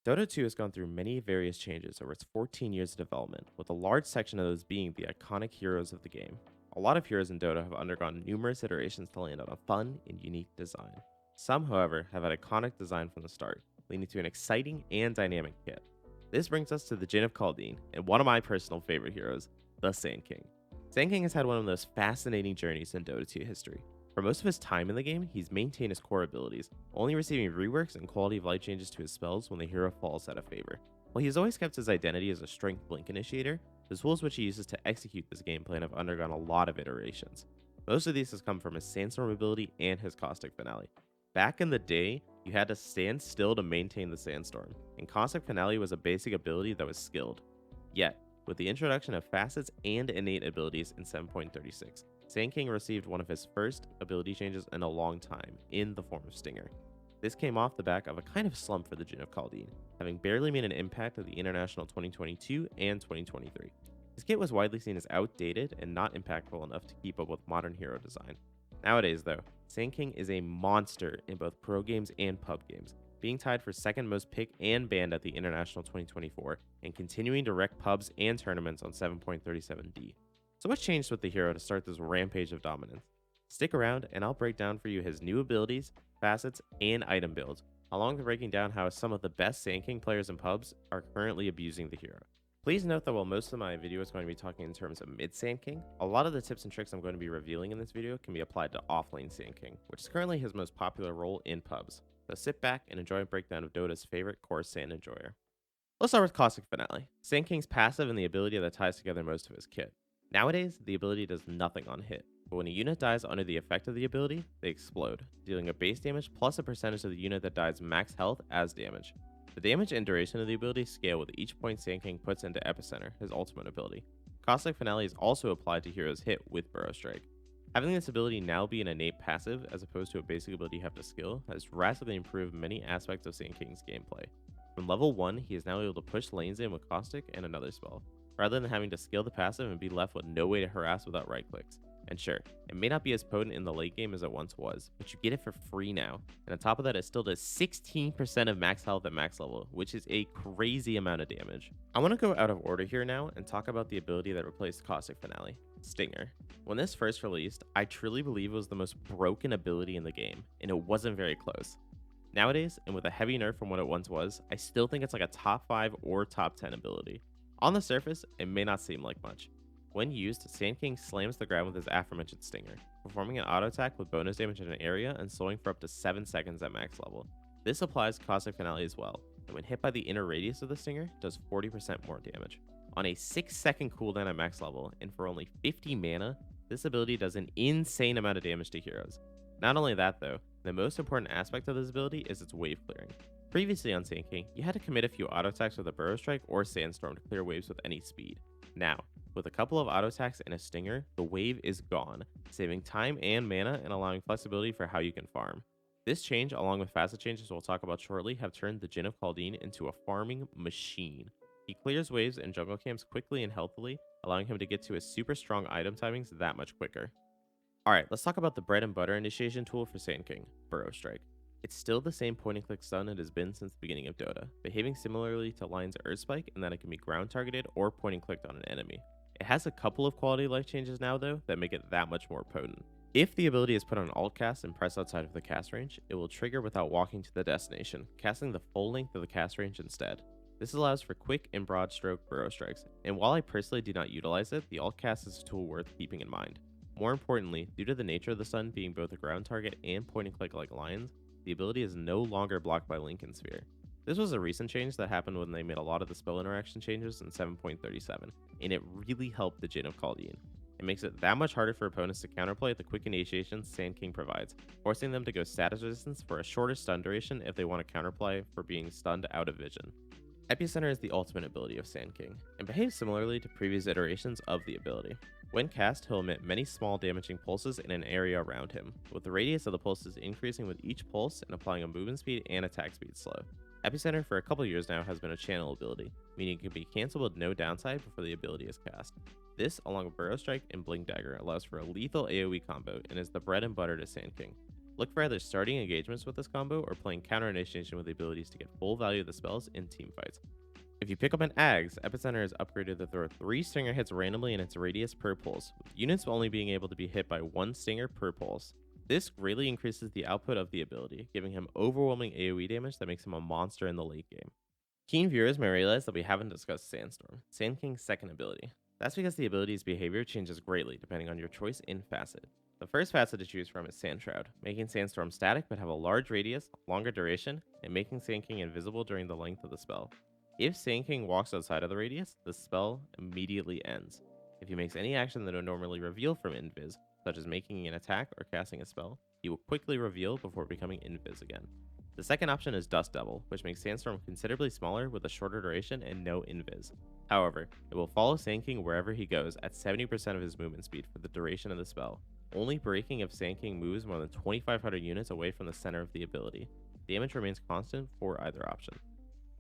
Dota 2 has gone through many various changes over its 14 years of development, with a large section of those being the iconic heroes of the game. A lot of heroes in Dota have undergone numerous iterations to land on a fun and unique design. Some, however, have had iconic design from the start, leading to an exciting and dynamic kit. This brings us to the Djinn of Qaldin, and one of my personal favorite heroes, the Sand King. Sand King has had one of the most fascinating journeys in Dota 2 history. For most of his time in the game, he's maintained his core abilities, only receiving reworks and quality of life changes to his spells when the hero falls out of favor. While he has always kept his identity as a strength blink initiator, the tools which he uses to execute this game plan have undergone a lot of iterations. Most of these has come from his Sandstorm ability and his Caustic Finale. Back in the day, you had to stand still to maintain the Sandstorm, and Caustic Finale was a basic ability that was skilled. Yet, with the introduction of facets and innate abilities in 7.36, Sand King received one of his first ability changes in a long time, in the form of Stinger. This came off the back of a kind of slump for the Djinn of Qaldin, having barely made an impact at the International 2022 and 2023. His kit was widely seen as outdated and not impactful enough to keep up with modern hero design. Nowadays, though, Sand King is a monster in both pro games and pub games, being tied for second most pick and banned at the International 2024, and continuing to wreck pubs and tournaments on 7.37D. So what's changed with the hero to start this rampage of dominance? Stick around and I'll break down for you his new abilities, facets, and item builds, along with breaking down how some of the best Sand King players in pubs are currently abusing the hero. Please note that while most of my video is going to be talking in terms of mid Sand King, a lot of the tips and tricks I'm going to be revealing in this video can be applied to offlane Sand King, which is currently his most popular role in pubs. So sit back and enjoy a breakdown of Dota's favorite core Sand enjoyer. Let's start with Caustic Finale, Sand King's passive and the ability that ties together most of his kit. Nowadays, the ability does nothing on hit, but when a unit dies under the effect of the ability, they explode, dealing a base damage plus a percentage of the unit that dies max health as damage. The damage and duration of the ability scale with each point Sand King puts into Epicenter, his ultimate ability. Caustic Finale is also applied to heroes hit with Burrow Strike. Having this ability now be an innate passive as opposed to a basic ability you have to skill has drastically improved many aspects of Sand King's gameplay. From level 1, he is now able to push lanes in with Caustic and another spell, rather than having to skill the passive and be left with no way to harass without right clicks. And sure, it may not be as potent in the late game as it once was, but you get it for free now. And on top of that, it still does 16% of max health at max level, which is a crazy amount of damage. I want to go out of order here now and talk about the ability that replaced Caustic Finale, Stinger. When this first released, I truly believe it was the most broken ability in the game, and it wasn't very close. Nowadays, and with a heavy nerf from what it once was, I still think it's like a top 5 or top 10 ability. On the surface, it may not seem like much. When used, Sand King slams the ground with his aforementioned Stinger, performing an auto attack with bonus damage in an area and slowing for up to 7 seconds at max level. This applies Caustic Finale as well, and when hit by the inner radius of the Stinger, does 40% more damage. On a 6-second cooldown at max level, and for only 50 mana, this ability does an insane amount of damage to heroes. Not only that though, the most important aspect of this ability is its wave clearing. Previously on Sand King, you had to commit a few auto attacks with a Burrow Strike or Sandstorm to clear waves with any speed. Now, with a couple of auto attacks and a Stinger, the wave is gone, saving time and mana and allowing flexibility for how you can farm. This change, along with facet changes we'll talk about shortly, have turned the Djinn of Qaldin into a farming machine. He clears waves and jungle camps quickly and healthily, allowing him to get to his super strong item timings that much quicker. Alright, let's talk about the bread and butter initiation tool for Sand King, Burrow Strike. It's still the same point and click stun it has been since the beginning of Dota, behaving similarly to Lion's Earth Spike in that it can be ground targeted or point and clicked on an enemy. It has a couple of quality life changes now though that make it that much more potent. If the ability is put on alt cast and pressed outside of the cast range, it will trigger without walking to the destination, casting the full length of the cast range instead. This allows for quick and broad stroke burrow strikes, and while I personally do not utilize it, the alt cast is a tool worth keeping in mind. More importantly, due to the nature of the stun being both a ground target and point and click like Lions, the ability is no longer blocked by Lincoln Sphere. This was a recent change that happened when they made a lot of the spell interaction changes in 7.37, and it really helped the Djinn of Qaldin. It makes it that much harder for opponents to counterplay the quick initiations Sand King provides, forcing them to go status resistance for a shorter stun duration if they want to counterplay for being stunned out of vision. Epicenter is the ultimate ability of Sand King, and behaves similarly to previous iterations of the ability. When cast, he'll emit many small damaging pulses in an area around him, with the radius of the pulses increasing with each pulse and applying a movement speed and attack speed slow. Epicenter for a couple years now has been a channel ability, meaning it can be cancelled with no downside before the ability is cast. This, along with Burrow Strike and Blink Dagger, allows for a lethal AoE combo and is the bread and butter to Sand King. Look for either starting engagements with this combo or playing counter initiation with the abilities to get full value of the spells in team fights. If you pick up an Ags, Epicenter is upgraded to throw 3 Stinger hits randomly in its radius per pulse, with units only being able to be hit by 1 Stinger per pulse. This greatly increases the output of the ability, giving him overwhelming AoE damage that makes him a monster in the late game. Keen viewers may realize that we haven't discussed Sandstorm, Sand King's second ability. That's because the ability's behavior changes greatly depending on your choice in facet. The first facet to choose from is Sand Shroud, making Sandstorm static but have a large radius, longer duration, and making Sand King invisible during the length of the spell. If Sand King walks outside of the radius, the spell immediately ends. If he makes any action that would normally reveal from Invis, such as making an attack or casting a spell, he will quickly reveal before becoming Invis again. The second option is Dust Devil, which makes Sandstorm considerably smaller with a shorter duration and no invis. However, it will follow Sand King wherever he goes at 70% of his movement speed for the duration of the spell, only breaking if Sand King moves more than 2,500 units away from the center of the ability. Damage remains constant for either option.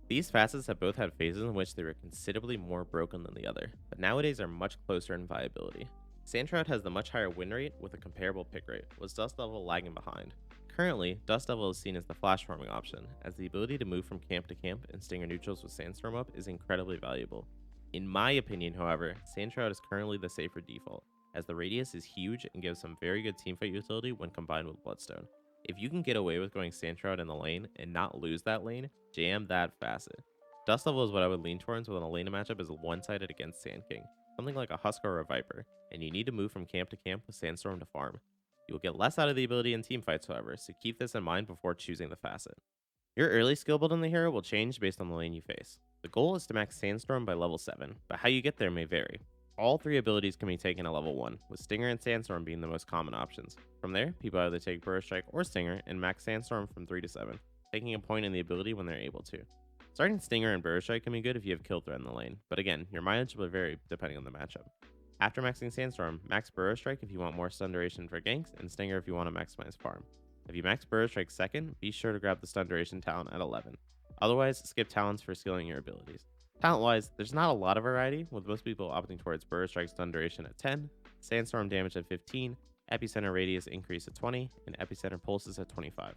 These facets have both had phases in which they were considerably more broken than the other, but nowadays are much closer in viability. Sandshroud has the much higher win rate with a comparable pick rate, with Dust Devil lagging behind. Currently, Dust Devil is seen as the flash farming option, as the ability to move from camp to camp and stinger neutrals with Sandstorm up is incredibly valuable. In my opinion, however, Sandshroud is currently the safer default, as the radius is huge and gives some very good teamfight utility when combined with Bloodstone. If you can get away with going Sandshroud in the lane and not lose that lane, jam that facet. Dust Devil is what I would lean towards when a lane matchup is one-sided against Sand King, something like a Husk or a Viper, and you need to move from camp to camp with Sandstorm to farm. You will get less out of the ability in teamfights, however, so keep this in mind before choosing the facet. Your early skill build on the hero will change based on the lane you face. The goal is to max Sandstorm by level 7, but how you get there may vary. All 3 abilities can be taken at level 1, with Stinger and Sandstorm being the most common options. From there, people either take Burrow Strike or Stinger and max Sandstorm from 3 to 7, taking a point in the ability when they're able to. Starting Stinger and Burrow Strike can be good if you have kill threat in the lane, but again, your mileage will vary depending on the matchup. After maxing Sandstorm, max Burrow Strike if you want more stun duration for ganks, and Stinger if you want to maximize farm. If you max Burrow Strike second, be sure to grab the stun duration talent at 11. Otherwise, skip talents for skilling your abilities. Talent-wise, there's not a lot of variety, with most people opting towards Burrow Strike stun duration at 10, Sandstorm damage at 15, Epicenter radius increase at 20, and Epicenter pulses at 25.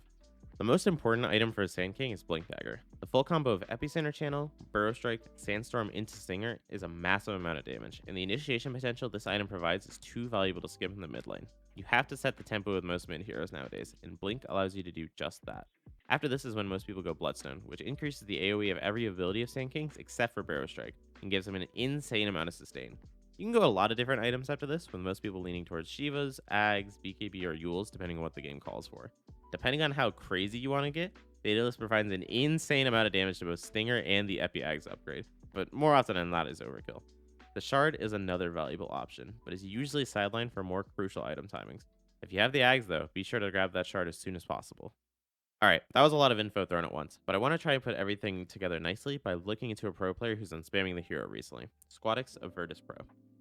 The most important item for Sand King is Blink Dagger. The full combo of Epicenter Channel, Burrow Strike, Sandstorm into Stinger is a massive amount of damage, and the initiation potential this item provides is too valuable to skip in the mid lane. You have to set the tempo with most mid heroes nowadays, and Blink allows you to do just that. After this is when most people go Bloodstone, which increases the AoE of every ability of Sand King's except for Burrow Strike, and gives him an insane amount of sustain. You can go a lot of different items after this, with most people leaning towards Shivas, Ags, BKB, or Yules, depending on what the game calls for. Depending on how crazy you want to get, Daedalus provides an insane amount of damage to both Stinger and the Epi Ags upgrade, but more often than not is overkill. The Shard is another valuable option, but is usually sidelined for more crucial item timings. If you have the Ags though, be sure to grab that Shard as soon as possible. Alright, that was a lot of info thrown at once, but I want to try and put everything together nicely by looking into a pro player who's been spamming the hero recently, Squadix of Virtus Pro.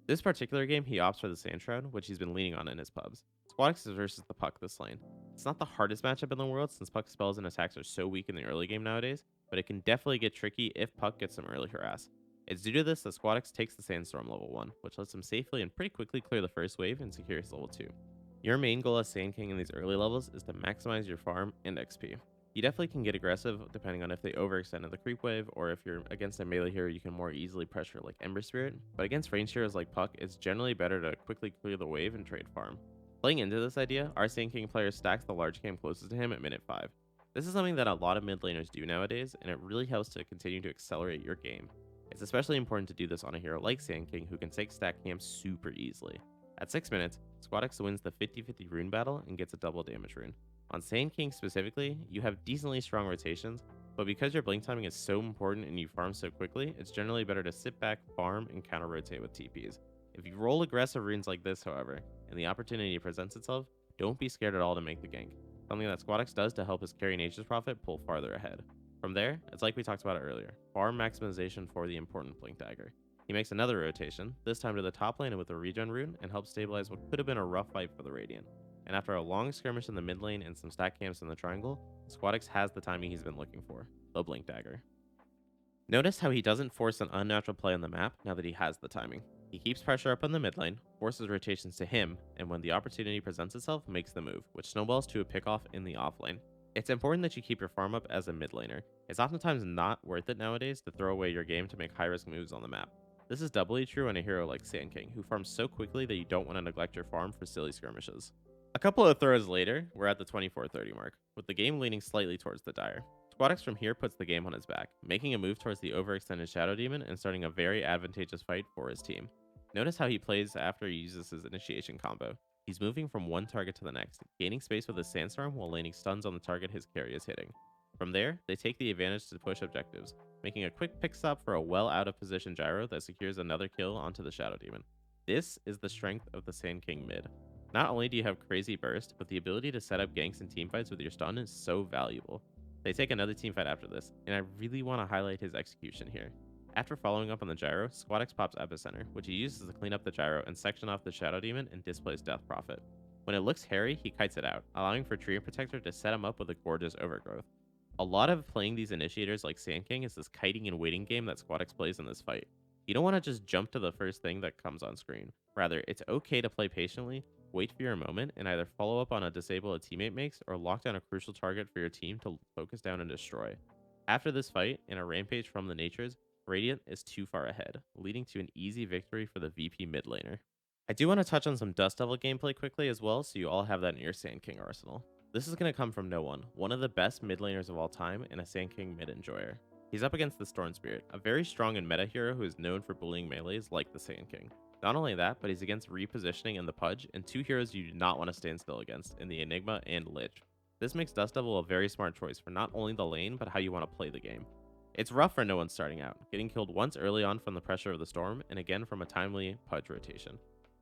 This particular game, he opts for the Sand Shroud, which he's been leaning on in his pubs. Squadix is versus the Puck this lane. It's not the hardest matchup in the world since Puck's spells and attacks are so weak in the early game nowadays, but it can definitely get tricky if Puck gets some early harass. It's due to this that Squadix takes the Sandstorm level 1, which lets him safely and pretty quickly clear the first wave and secure his level 2. Your main goal as Sand King in these early levels is to maximize your farm and XP. You definitely can get aggressive depending on if they overextend in the creep wave, or if you're against a melee hero you can more easily pressure like Ember Spirit, but against range heroes like Puck, it's generally better to quickly clear the wave and trade farm. Playing into this idea, our Sand King player stacks the large camp closest to him at minute 5. This is something that a lot of mid laners do nowadays, and it really helps to continue to accelerate your game. It's especially important to do this on a hero like Sand King who can take stack camps super easily. At 6 minutes, Squadix wins the 50-50 rune battle and gets a double damage rune. On Sand King specifically, you have decently strong rotations, but because your blink timing is so important and you farm so quickly, it's generally better to sit back, farm, and counter-rotate with TPs. If you roll aggressive runes like this, however, and the opportunity presents itself, don't be scared at all to make the gank, something that Squadix does to help his carry Nature's Prophet pull farther ahead. From there, it's like we talked about earlier, farm maximization for the important Blink Dagger. He makes another rotation, this time to the top lane with a regen rune, and helps stabilize what could have been a rough fight for the Radiant. And after a long skirmish in the mid lane and some stack camps in the triangle, Squadix has the timing he's been looking for, the Blink Dagger. Notice how he doesn't force an unnatural play on the map now that he has the timing. He keeps pressure up on the mid lane, forces rotations to him, and when the opportunity presents itself, makes the move, which snowballs to a pickoff in the off lane. It's important that you keep your farm up as a mid laner. It's oftentimes not worth it nowadays to throw away your game to make high risk moves on the map. This is doubly true on a hero like Sand King, who farms so quickly that you don't want to neglect your farm for silly skirmishes. A couple of throws later, we're at the 24-30 mark, with the game leaning slightly towards the Dire. Squadex from here puts the game on his back, making a move towards the overextended Shadow Demon and starting a very advantageous fight for his team. Notice how he plays after he uses his initiation combo. He's moving from one target to the next, gaining space with his Sandstorm while landing stuns on the target his carry is hitting. From there, they take the advantage to push objectives, making a quick pick stop for a well out of position gyro that secures another kill onto the Shadow Demon. This is the strength of the Sand King mid. Not only do you have crazy burst, but the ability to set up ganks and teamfights with your stun is so valuable. They take another teamfight after this, and I really want to highlight his execution here. After following up on the gyro, Squadex pops Epicenter, which he uses to clean up the gyro and section off the Shadow Demon and displays Death Prophet. When it looks hairy, he kites it out, allowing for Tree Protector to set him up with a gorgeous overgrowth. A lot of playing these initiators like Sand King is this kiting and waiting game that Squadex plays in this fight. You don't want to just jump to the first thing that comes on screen. Rather, it's okay to play patiently, wait for your moment, and either follow up on a disable a teammate makes or lock down a crucial target for your team to focus down and destroy. After this fight, in a rampage from the Natures, Radiant is too far ahead, leading to an easy victory for the VP mid laner. I do want to touch on some Dust Devil gameplay quickly as well, so you all have that in your Sand King arsenal. This is going to come from no one of the best mid laners of all time and a Sand King mid enjoyer. He's up against the Storm Spirit, a very strong and meta hero who is known for bullying melees like the Sand King. Not only that, but he's against repositioning and the Pudge, and two heroes you do not want to stand still against in the Enigma and Lich. This makes Dust Devil a very smart choice for not only the lane, but how you want to play the game. It's rough for no one starting out, getting killed once early on from the pressure of the storm, and again from a timely Pudge rotation.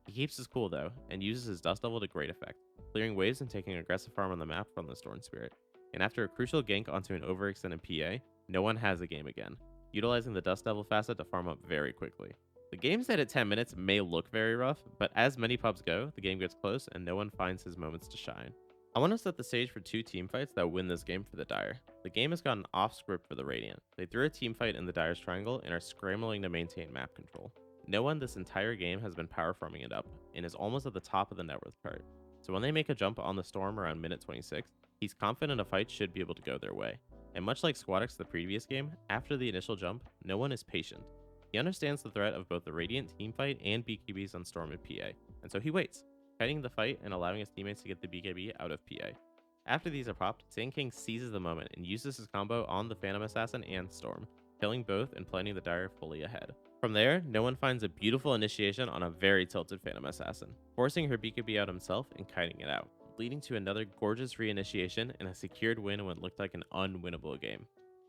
He keeps his cool though, and uses his Dust Devil to great effect, clearing waves and taking aggressive farm on the map from the Storm Spirit. And after a crucial gank onto an overextended PA, no one has a game again, utilizing the Dust Devil facet to farm up very quickly. The game set at 10 minutes may look very rough, but as many pubs go, the game gets close and no one finds his moments to shine. I want to set the stage for two teamfights that win this game for the Dire. The game has gotten off script for the Radiant. They threw a teamfight in the Dire's triangle and are scrambling to maintain map control. No one this entire game has been power farming it up, and is almost at the top of the net worth chart. So when they make a jump on the Storm around minute 26, he's confident a fight should be able to go their way. And much like Squadex the previous game, after the initial jump, no one is patient. He understands the threat of both the Radiant teamfight and BKBs on Storm and PA, and so he waits, kiting the fight and allowing his teammates to get the BKB out of PA. After these are popped, Sand King seizes the moment and uses his combo on the Phantom Assassin and Storm, killing both and planting the Dire fully ahead. From there, no one finds a beautiful initiation on a very tilted Phantom Assassin, forcing her BKB out himself and kiting it out, leading to another gorgeous reinitiation and a secured win in what looked like an unwinnable game.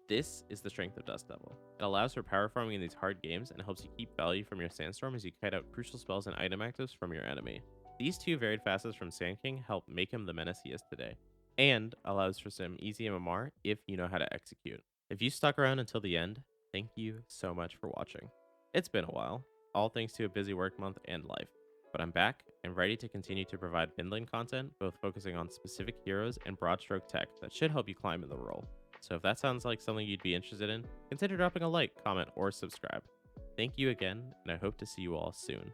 This is the strength of Dust Devil. It allows for power farming in these hard games and helps you keep value from your Sandstorm as you kite out crucial spells and item actives from your enemy. These two varied facets from Sand King help make him the menace he is today, and allows for some easy MMR if you know how to execute. If you stuck around until the end, thank you so much for watching. It's been a while, all thanks to a busy work month and life, but I'm back and ready to continue to provide mid lane content, both focusing on specific heroes and broad stroke tech that should help you climb in the role. So if that sounds like something you'd be interested in, consider dropping a like, comment, or subscribe. Thank you again, and I hope to see you all soon.